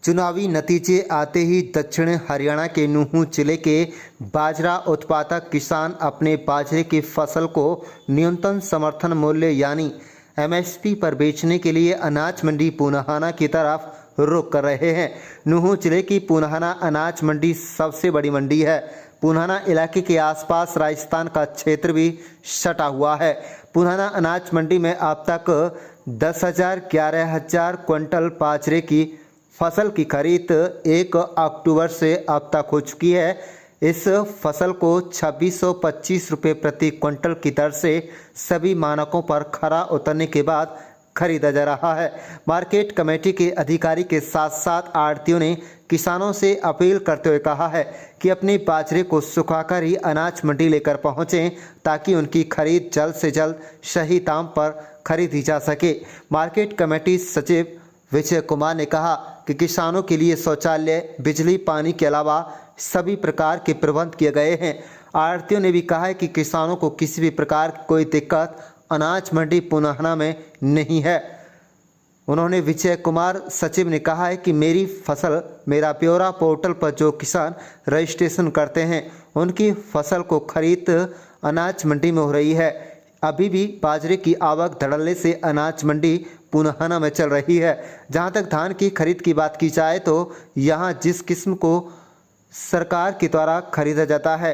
चुनावी नतीजे आते ही दक्षिण हरियाणा के नूंह जिले के बाजरा उत्पादक किसान अपने बाजरे की फसल को न्यूनतम समर्थन मूल्य यानी एमएसपी पर बेचने के लिए अनाज मंडी पुनाहाना की तरफ रुख कर रहे हैं। नूंह जिले की पुनाहाना अनाज मंडी सबसे बड़ी मंडी है। पुनाहाना इलाके के आसपास राजस्थान का क्षेत्र भी सटा हुआ है। पुनाहाना अनाज मंडी में अब तक 11,000 क्विंटल बाजरे की फसल की खरीद 1 अक्टूबर से अब तक हो चुकी है। इस फसल को 2625 रुपये प्रति क्विंटल की दर से सभी मानकों पर खरा उतरने के बाद खरीदा जा रहा है। मार्केट कमेटी के अधिकारी के साथ साथ आढ़तियों ने किसानों से अपील करते हुए कहा है कि अपने बाजरे को सुखाकर ही अनाज मंडी लेकर पहुंचें ताकि उनकी खरीद जल्द से जल्द सही दाम पर खरीदी जा सके। मार्केट कमेटी सचिव विजय कुमार ने कहा कि किसानों के लिए शौचालय, बिजली, पानी के अलावा सभी प्रकार के प्रबंध किए गए हैं। आढ़तियों ने भी कहा है कि किसानों को किसी भी प्रकार की कोई दिक्कत अनाज मंडी पुनाहाना में नहीं है। उन्होंने विजय कुमार सचिव ने कहा है कि मेरी फसल मेरा ब्यौरा पोर्टल पर जो किसान रजिस्ट्रेशन करते हैं उनकी फसल को खरीद अनाज मंडी में हो रही है। अभी भी बाजरे की आवक धड़ल्ले से अनाज मंडी पुनाहाना में चल रही है। जहां तक धान की खरीद की बात की जाए तो यहां जिस किस्म को सरकार के द्वारा खरीदा जाता है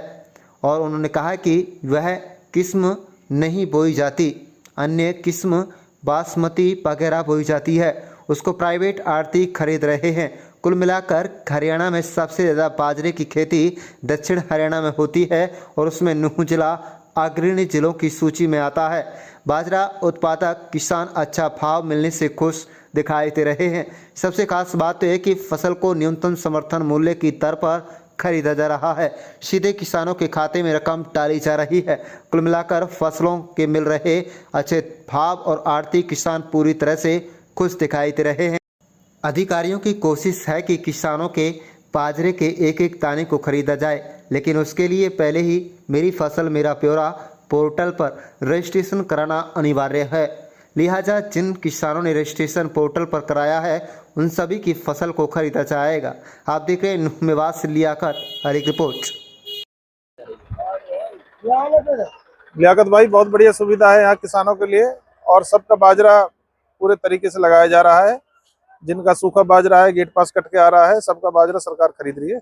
और उन्होंने कहा कि वह किस्म नहीं बोई जाती, अन्य किस्म बासमती वगैरह बोई जाती है, उसको प्राइवेट आढ़ती खरीद रहे हैं। कुल मिलाकर हरियाणा में सबसे ज़्यादा बाजरे की खेती दक्षिण हरियाणा में होती है और उसमें नूंह जिला अग्रणी जिलों की सूची में आता है। बाजरा उत्पादक किसान अच्छा भाव मिलने से खुश दिखाई दे रहे हैं। सबसे खास बात तो है कि फसल को न्यूनतम समर्थन मूल्य की दर पर खरीदा जा रहा है, सीधे किसानों के खाते में रकम डाली जा रही है। कुल मिलाकर फसलों के मिल रहे अच्छे भाव और आढ़ती किसान पूरी तरह से खुश दिखाई दे रहे हैं। अधिकारियों की कोशिश है कि किसानों के बाजरे के एक एक दाने को खरीदा जाए, लेकिन उसके लिए पहले ही मेरी फसल मेरा ब्यौरा पोर्टल पर रजिस्ट्रेशन कराना अनिवार्य है। लिहाजा जिन किसानों ने रजिस्ट्रेशन पोर्टल पर कराया है उन सभी की फसल को खरीदा जाएगा। आप देख रहे हैं नूंह निवास से लियाकत एक रिपोर्ट। लियाकत भाई, बहुत बढ़िया सुविधा है यहाँ किसानों के लिए और सबका बाजरा पूरे तरीके से लगाया जा रहा है। जिनका सूखा बाजरा है, गेट पास कट के आ रहा है, सबका बाजरा सरकार खरीद रही है।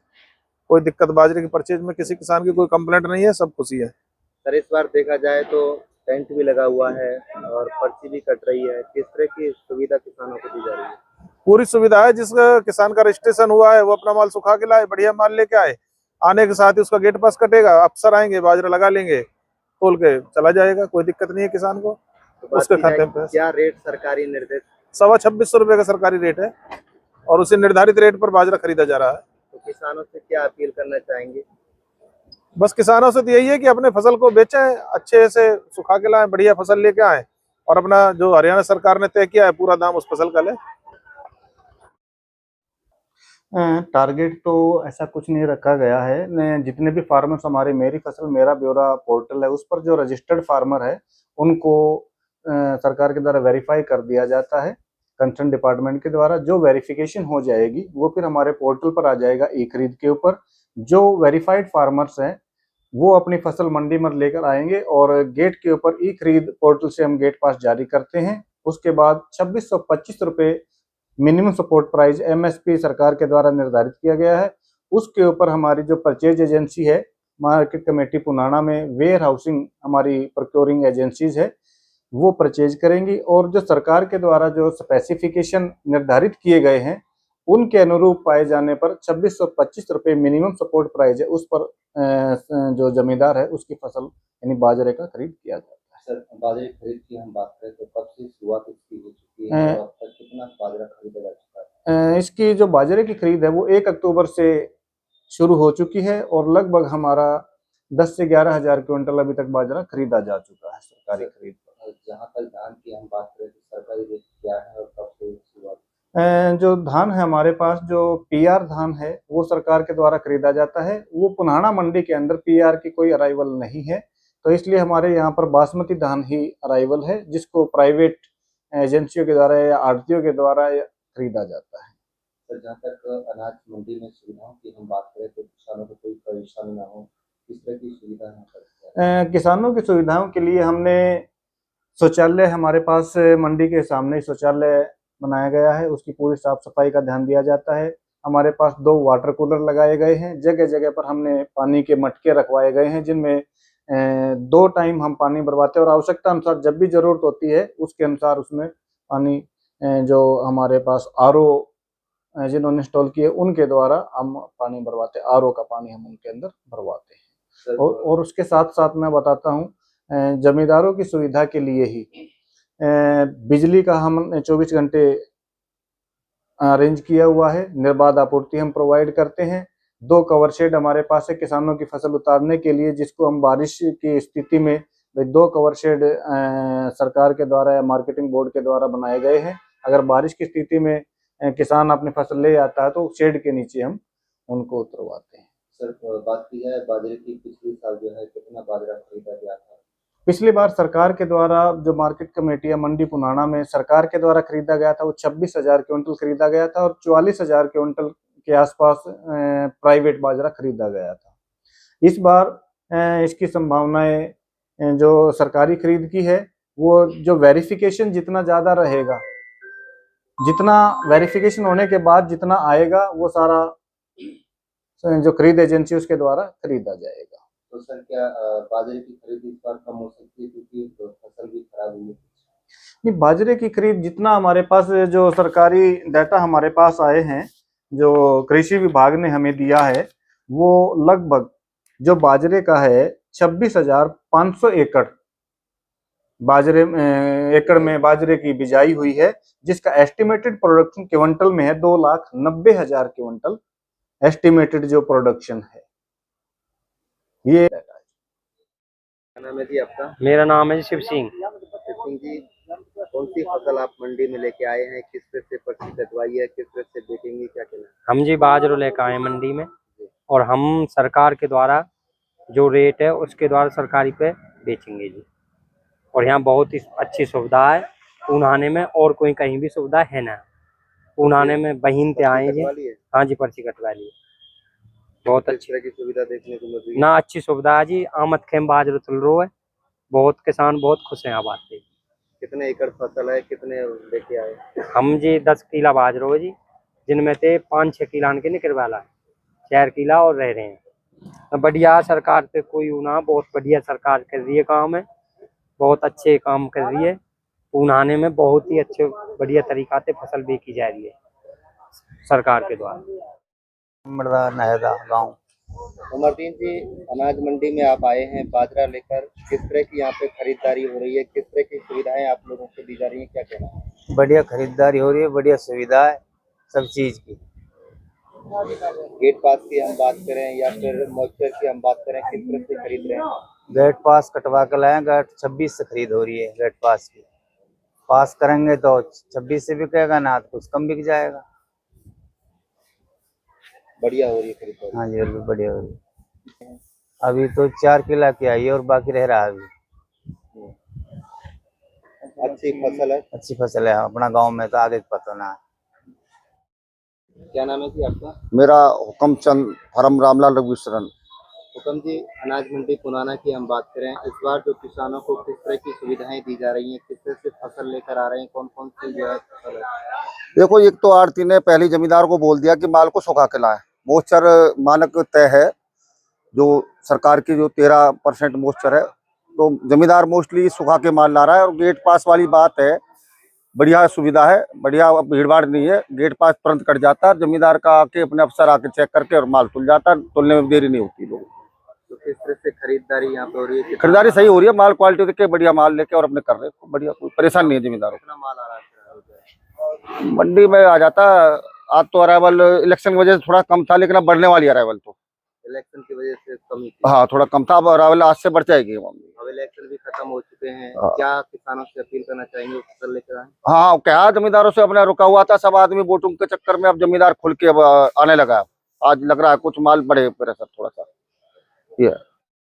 कोई दिक्कत बाजरे की परचेज में किसी किसान की कोई कंप्लेंट नहीं है, सब खुशी है। सर, इस बार देखा जाए तो टेंट भी लगा हुआ है और पर्ची भी कट रही है। किस तरह की सुविधा किसानों को दी जा रही है? पूरी सुविधा है। जिस किसान का रजिस्ट्रेशन हुआ है वो अपना माल सुखा के लाए, बढ़िया माल लेके आए, आने के साथ ही उसका गेट पास कटेगा, अफसर आएंगे, बाजरा लगा लेंगे, तोल के चला जाएगा। कोई दिक्कत नहीं है किसान को। तो उसके खाते में क्या रेट सरकारी निर्देश? 2650 रुपये का सरकारी रेट है और उसी निर्धारित रेट पर बाजरा खरीदा जा रहा है। तो किसानों से क्या अपील करना चाहेंगे? बस किसानों से तो यही है कि अपने फसल को बेचें, अच्छे से सुखा के लाएं, बढ़िया फसल लेके आए और अपना जो हरियाणा सरकार ने तय किया है पूरा दाम उस फसल का लें। टारगेट तो ऐसा कुछ नहीं रखा गया है। जितने भी फार्मर्स हमारे मेरी फसल मेरा ब्यौरा पोर्टल है उस पर जो रजिस्टर्ड फार्मर है उनको सरकार के द्वारा वेरीफाई कर दिया जाता है। कंसर्न डिपार्टमेंट के द्वारा जो वेरिफिकेशन हो जाएगी वो फिर हमारे पोर्टल पर आ जाएगा ई खरीद के ऊपर। जो वेरीफाइड फार्मर्स हैं वो अपनी फसल मंडी में लेकर आएंगे और गेट के ऊपर ई खरीद पोर्टल से हम गेट पास जारी करते हैं। उसके बाद 2625 रुपये मिनिमम सपोर्ट प्राइस एमएसपी सरकार के द्वारा निर्धारित किया गया है। उसके ऊपर हमारी जो परचेज एजेंसी है मार्केट कमेटी पुनाहाना में वेयर हाउसिंग हमारी प्रोक्योरिंग एजेंसीज है वो परचेज करेंगी और जो सरकार के द्वारा जो स्पेसिफिकेशन निर्धारित किए गए हैं उनके अनुरूप पाए जाने पर 2625 रुपये मिनिमम सपोर्ट प्राइस है उस पर जो जमींदार है उसकी फसल यानी बाजरे का खरीद किया जाता है। सर, बाजरे खरीद की हम बात करें तो कब से शुरुआत इसकी हो चुकी है और अब तक कितना बाजरा खरीदा जा चुका है? इसकी जो बाजरे की खरीद है वो 1 अक्टूबर से शुरू हो चुकी है और लगभग हमारा 10 से 11 हजार क्विंटल अभी तक बाजरा खरीदा जा चुका है सरकारी खरीद पर। जहाँ तक धान की हम बात करें तो सरकारी रेट क्या है और कब से शुरुआत? जो धान है हमारे पास जो पीआर धान है वो सरकार के द्वारा खरीदा जाता है। वो पुनाहाना मंडी के अंदर पीआर की कोई अराइवल नहीं है, तो इसलिए हमारे यहाँ पर बासमती धान ही अराइवल है जिसको प्राइवेट एजेंसियों के द्वारा या आढ़तियों के द्वारा खरीदा जाता है। तो जहाँ तक अनाज मंडी में सुविधाओं की हम बात करें तो किसानों को कोई परेशानी ना हो, किस तरह की सुविधा यहाँ पर है? किसानों की सुविधाओं के लिए हमने शौचालय, हमारे पास मंडी के सामने ही शौचालय बनाया गया है, उसकी पूरी साफ सफाई का ध्यान दिया जाता है। हमारे पास 2 वाटर कूलर लगाए गए हैं, जगह जगह पर हमने पानी के मटके रखवाए गए हैं, जिनमें 2 टाइम हम पानी भरवाते हैं और आवश्यकता अनुसार जब भी जरूरत होती है उसके अनुसार उसमें पानी जो हमारे पास आरओ जिन्होंने इंस्टॉल किए उनके द्वारा हम पानी भरवाते हैं, आरओ का पानी हम उनके अंदर भरवाते हैं। और उसके साथ साथ मैं बताता हूँ, जमींदारों की सुविधा के लिए ही बिजली का हम 24 घंटे अरेंज किया हुआ है, निर्बाध आपूर्ति हम प्रोवाइड करते हैं। 2 कवर शेड हमारे पास है किसानों की फसल उतारने के लिए, जिसको हम बारिश की स्थिति में 2 कवर शेड सरकार के द्वारा या मार्केटिंग बोर्ड के द्वारा बनाए गए हैं। अगर बारिश की स्थिति में किसान अपनी फसल ले आता है तो शेड के नीचे हम उनको उतरवाते हैं। सर, बात की जाए बाजरे की, पिछले साल जो है कितना बाजरा खरीदा गया था? पिछली बार सरकार के द्वारा जो मार्केट कमेटी या मंडी पुनाना में सरकार के द्वारा खरीदा गया था वो 26,000 क्विंटल खरीदा गया था और 44,000 क्विंटल के आसपास प्राइवेट बाजरा खरीदा गया था। इस बार इसकी संभावनाएं जो सरकारी खरीद की है, वो जो वेरिफिकेशन जितना ज़्यादा रहेगा, जितना वेरिफिकेशन होने के बाद जितना आएगा वो सारा जो खरीद एजेंसी उसके द्वारा खरीदा जाएगा। तो सर, क्या बाजरे की खरीद इस बार कम हो सकती है क्योंकि फसल भी खराब हुई है? नहीं, बाजरे की खरीद जितना हमारे पास जो सरकारी डाटा हमारे पास आए हैं, जो कृषि विभाग ने हमें दिया है, वो लगभग जो बाजरे का है 26,500 एकड़ बाजरे एकड़ में बाजरे की बिजाई हुई है, जिसका एस्टिमेटेड प्रोडक्शन क्विंटल में है 2,90,000 क्विंटल एस्टिमेटेड जो प्रोडक्शन है ये। क्या नाम है जी आपका? मेरा नाम है जी शिव सिंह। सिंह जी, कौन सी फसल आप मंडी में लेके आए हैं, किस तरह से पर्ची कटवाई है, किस तरह से बेचेंगे, क्या कहना है? हम जी बाजरा लेकर आए मंडी में और हम सरकार के द्वारा जो रेट है उसके द्वारा सरकारी पे बेचेंगे जी। और यहाँ बहुत ही अच्छी सुविधा है पूनाने में, और कोई कहीं भी सुविधा है ना। पूनाने में बहिन पे आए जी। हाँ जी, पर्ची कटवा ली, बहुत अच्छी की सुविधा देखने को मिल रही है ना, अच्छी सुविधा है जी। आमद खेम बाजरा तुल रो है, बहुत किसान बहुत खुश हैं। आबाद से कितने एकड़ फसल है, कितने लेके आए? हम जी 10 किला बाजरा है जी, जिनमें से 5-6 किला के निकल वाला है, 4 किला और रह रहे हैं। तो बढ़िया सरकार पे कोई ना, बहुत बढ़िया सरकार कर रही है काम है, बहुत अच्छे काम कर रही है। पूनाने में बहुत ही अच्छे बढ़िया तरीका से फसल बेची जा रही है सरकार के द्वारा। मर्दा नहदा गाँव। उमरदीन जी, अनाज मंडी में आप आए हैं बाजरा लेकर, किस तरह की यहाँ पे खरीदारी हो रही है, किस तरह की सुविधाएं आप लोगों को दी जा रही है, क्या कहना है? बढ़िया खरीदारी हो रही है, बढ़िया सुविधा है सब चीज की। गेट पास की हम बात करें या फिर मॉइस्चर की हम बात करें, किस तरह से खरीद रहे हैं? गेट पास कटवा कर लाए, गेट 26 से खरीद हो रही है। गेट पास की पास करेंगे तो 26 से बिकेगा ना, तो कुछ कम बिक जाएगा। बढ़िया हो रही है खरीदारी? हाँ जी, अभी बढ़िया हो रही है। अभी तो 4 किला की आई है और बाकी रह रहा है अभी। अच्छी फसल है? अच्छी फसल है अपना गांव में, तो आगे पता ना है। क्या नाम है जी आपका? मेरा हुक्म चंद फरम रामलाल रघुशरण। हुक्म जी, अनाज मंडी पुनाना की हम बात करें, इस बार जो किसानों को किस तरह की सुविधाएं दी जा रही हैं, किस तरह से फसल लेकर आ रहे हैं, कौन कौन सी जो है फसल है? देखो, एक तो आड़ती ने पहले जमींदार को बोल दिया कि माल को सुखा के लाए। मॉइस्चर मानक तय है, जो सरकार की जो 13% मॉइस्चर है, तो जमींदार मोस्टली सुखा के माल ला रहा है। और गेट पास वाली बात है, बढ़िया सुविधा है, बढ़िया भीड़ भाड़ नहीं है, गेट पास तुरंत कट जाता है, जमींदार का आके अपने अफसर आके चेक करके और माल तुल जाता है, तुलने में देरी नहीं होती लोगों। तो किस तरह से खरीदारी यहाँ पे हो रही है? खरीदारी सही हो रही है, माल क्वालिटी देख के बढ़िया माल लेके और अपने कर रहे हैं, बढ़िया, कोई परेशान नहीं है जमींदारों को। कितना माल आ रहा है मंडी में आ जाता, आज तो अराइवल इलेक्शन की वजह से थोड़ा कम था, लेकिन अब बढ़ने वाली अराइवल तो इलेक्शन की वजह से कमी थी? हाँ, थोड़ा कम था, अब अराइवल आज से बढ़ जाएगी। अब इलेक्शन भी खत्म हो चुके हैं, हाँ। क्या किसानों से अपील करना चाहेंगे फसल लेकर आए? हाँ, क्या जमींदारों से अपना रुका हुआ था, सब आदमी वोटों के चक्कर में अब जमींदार खुल के अब आने लगा है। आज लग रहा है कुछ माल बढ़े प्रेशर थोड़ा सा, ये